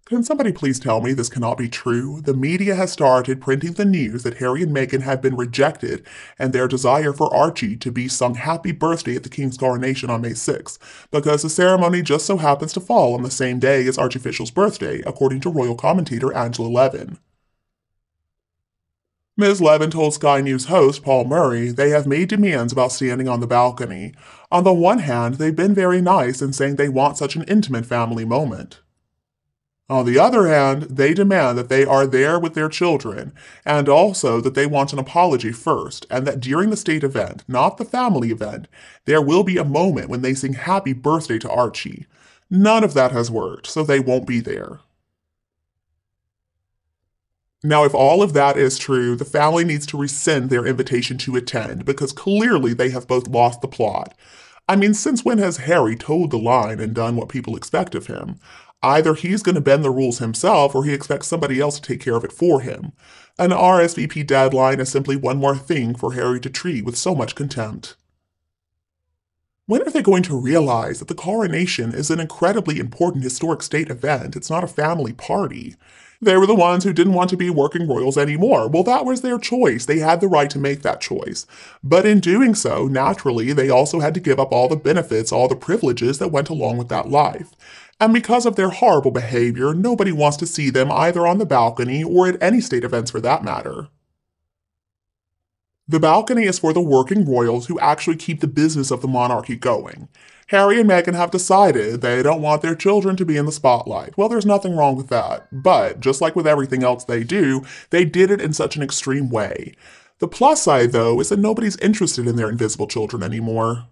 Can somebody please tell me this cannot be true? The media has started printing the news that Harry and Meghan have been rejected and their desire for Archie to be sung happy birthday at the King's coronation on May 6th, because the ceremony just so happens to fall on the same day as Archie's birthday, according to royal commentator Angela Levin. Ms. Levin told Sky News host Paul Murray they have made demands about standing on the balcony. On the one hand, they've been very nice in saying they want such an intimate family moment. On the other hand, they demand that they are there with their children, and also that they want an apology first, and that during the state event, not the family event, there will be a moment when they sing happy birthday to Archie. None of that has worked, so they won't be there. Now, if all of that is true, the family needs to rescind their invitation to attend, because clearly they have both lost the plot. I mean, since when has Harry toed the line and done what people expect of him? Either he's going to bend the rules himself or he expects somebody else to take care of it for him. An RSVP deadline is simply one more thing for Harry to treat with so much contempt. When are they going to realize that the coronation is an incredibly important historic state event? It's not a family party. They were the ones who didn't want to be working royals anymore. Well, that was their choice. They had the right to make that choice. But in doing so, naturally, they also had to give up all the benefits, all the privileges that went along with that life. And because of their horrible behavior, nobody wants to see them either on the balcony or at any state events for that matter. The balcony is for the working royals who actually keep the business of the monarchy going. Harry and Meghan have decided they don't want their children to be in the spotlight. Well, there's nothing wrong with that. But, just like with everything else they do, they did it in such an extreme way. The plus side, though, is that nobody's interested in their invisible children anymore.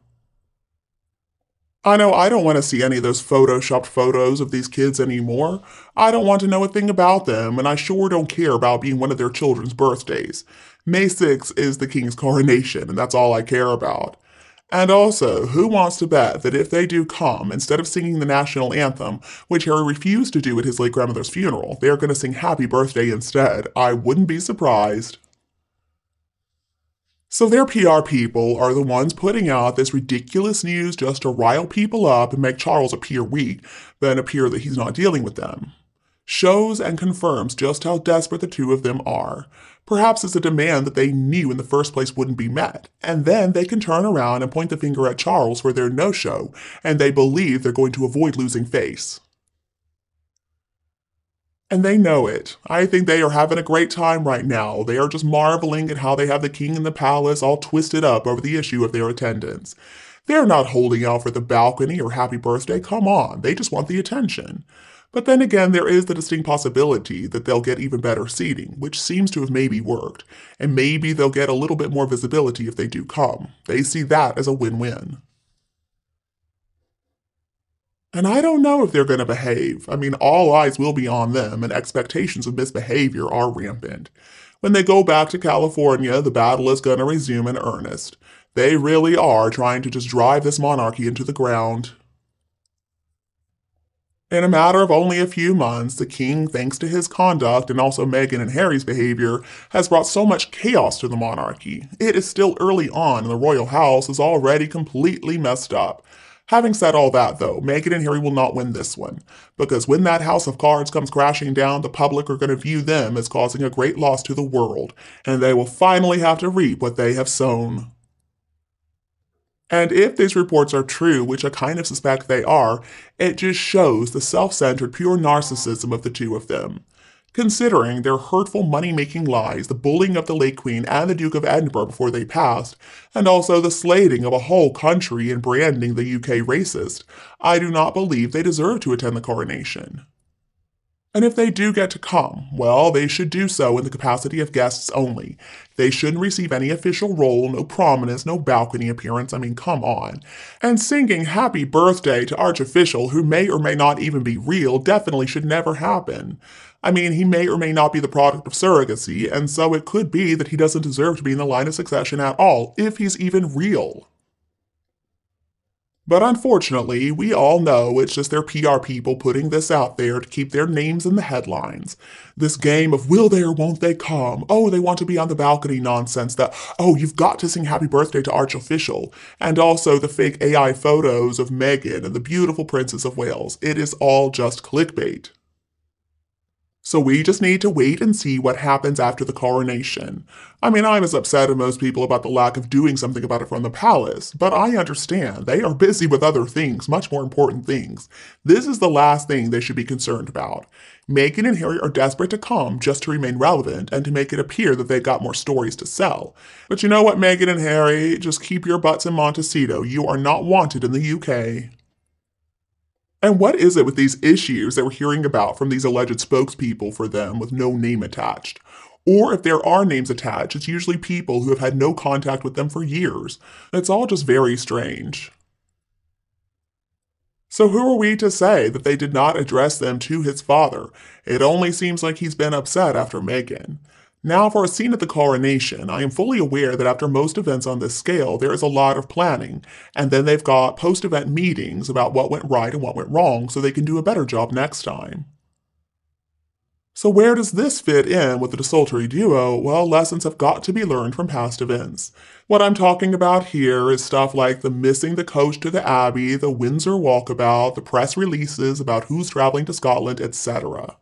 I know I don't want to see any of those photoshopped photos of these kids anymore. I don't want to know a thing about them, and I sure don't care about being one of their children's birthdays. May 6th is the King's coronation, and that's all I care about. And also, who wants to bet that if they do come, instead of singing the national anthem, which Harry refused to do at his late grandmother's funeral, they are going to sing Happy Birthday instead? I wouldn't be surprised. So their PR people are the ones putting out this ridiculous news just to rile people up and make Charles appear weak, then appear that he's not dealing with them. Shows and confirms just how desperate the two of them are. Perhaps it's a demand that they knew in the first place wouldn't be met, and then they can turn around and point the finger at Charles for their no-show, and they believe they're going to avoid losing face. And they know it. I think they are having a great time right now. They are just marveling at how they have the king in the palace all twisted up over the issue of their attendance. They're not holding out for the balcony or happy birthday, come on, they just want the attention. But then again, there is the distinct possibility that they'll get even better seating, which seems to have maybe worked, and maybe they'll get a little bit more visibility if they do come. They see that as a win-win. And I don't know if they're going to behave. I mean, all eyes will be on them, and expectations of misbehavior are rampant. When they go back to California, the battle is going to resume in earnest. They really are trying to just drive this monarchy into the ground. In a matter of only a few months, the king, thanks to his conduct and also Meghan and Harry's behavior, has brought so much chaos to the monarchy. It is still early on, and the royal house is already completely messed up. Having said all that, though, Meghan and Harry will not win this one, because when that house of cards comes crashing down, the public are going to view them as causing a great loss to the world, and they will finally have to reap what they have sown. And if these reports are true, which I kind of suspect they are, it just shows the self-centered, pure narcissism of the two of them. Considering their hurtful money-making lies, the bullying of the late Queen and the Duke of Edinburgh before they passed, and also the slating of a whole country and branding the UK racist, I do not believe they deserve to attend the coronation. And if they do get to come, well, they should do so in the capacity of guests only. They shouldn't receive any official role, no prominence, no balcony appearance, I mean, come on. And singing happy birthday to archofficial who may or may not even be real definitely should never happen. I mean, he may or may not be the product of surrogacy, and so it could be that he doesn't deserve to be in the line of succession at all, if he's even real. But unfortunately, we all know it's just their PR people putting this out there to keep their names in the headlines. This game of will they or won't they come? Oh, they want to be on the balcony nonsense that, oh, you've got to sing happy birthday to Archofficial. And also the fake AI photos of Meghan and the beautiful Princess of Wales. It is all just clickbait. So we just need to wait and see what happens after the coronation. I mean, I'm as upset as most people about the lack of doing something about it from the palace, but I understand they are busy with other things, much more important things. This is the last thing they should be concerned about. Meghan and Harry are desperate to come just to remain relevant and to make it appear that they've got more stories to sell. But you know what, Meghan and Harry? Just keep your butts in Montecito. You are not wanted in the UK. And what is it with these issues that we're hearing about from these alleged spokespeople for them with no name attached? Or if there are names attached, it's usually people who have had no contact with them for years. It's all just very strange. So who are we to say that they did not address them to his father? It only seems like he's been upset after Meghan. Now for a scene at the coronation, I am fully aware that after most events on this scale, there is a lot of planning, and then they've got post-event meetings about what went right and what went wrong so they can do a better job next time. So where does this fit in with the desultory duo? Well, lessons have got to be learned from past events. What I'm talking about here is stuff like the missing the coach to the Abbey, the Windsor walkabout, the press releases about who's traveling to Scotland, etc.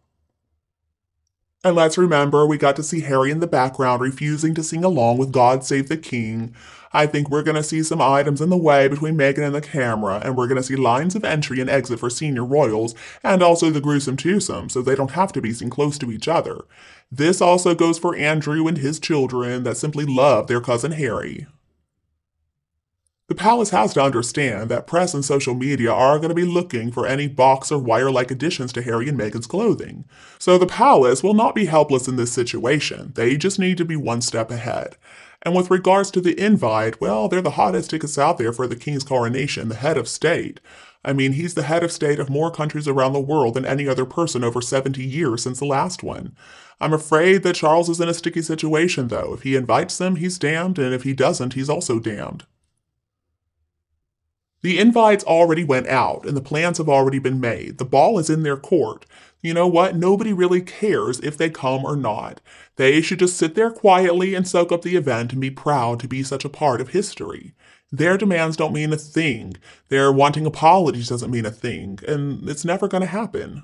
And let's remember, we got to see Harry in the background refusing to sing along with God Save the King. I think we're going to see some items in the way between Meghan and the camera, and we're going to see lines of entry and exit for senior royals, and also the gruesome twosome, so they don't have to be seen close to each other. This also goes for Andrew and his children that simply love their cousin Harry. The palace has to understand that press and social media are going to be looking for any box or wire-like additions to Harry and Meghan's clothing. So the palace will not be helpless in this situation. They just need to be one step ahead. And with regards to the invite, well, they're the hottest tickets out there for the king's coronation, the head of state. I mean, he's the head of state of more countries around the world than any other person over 70 years since the last one. I'm afraid that Charles is in a sticky situation, though. If he invites them, he's damned, and if he doesn't, he's also damned. The invites already went out, and the plans have already been made. The ball is in their court. You know what? Nobody really cares if they come or not. They should just sit there quietly and soak up the event and be proud to be such a part of history. Their demands don't mean a thing. Their wanting apologies doesn't mean a thing, and it's never going to happen.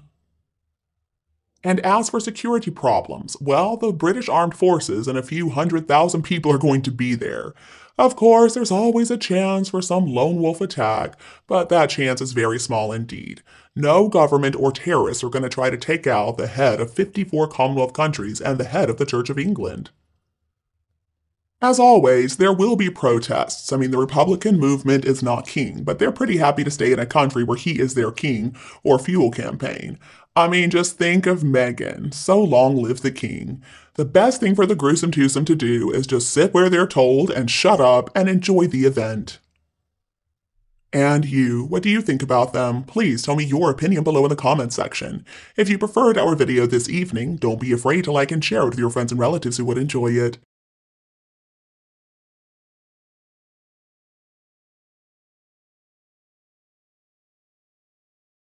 And as for security problems, well, the British Armed Forces and a few 100,000 people are going to be there. Of course, there's always a chance for some lone wolf attack, but that chance is very small indeed. No government or terrorists are going to try to take out the head of 54 Commonwealth countries and the head of the Church of England. As always, there will be protests. I mean, the Republican movement is not king, but they're pretty happy to stay in a country where he is their king, or fuel campaign. I mean, just think of Meghan. So long live the king. The best thing for the gruesome twosome to do is just sit where they're told and shut up and enjoy the event. And you, what do you think about them? Please tell me your opinion below in the comments section. If you preferred our video this evening, don't be afraid to like and share it with your friends and relatives who would enjoy it.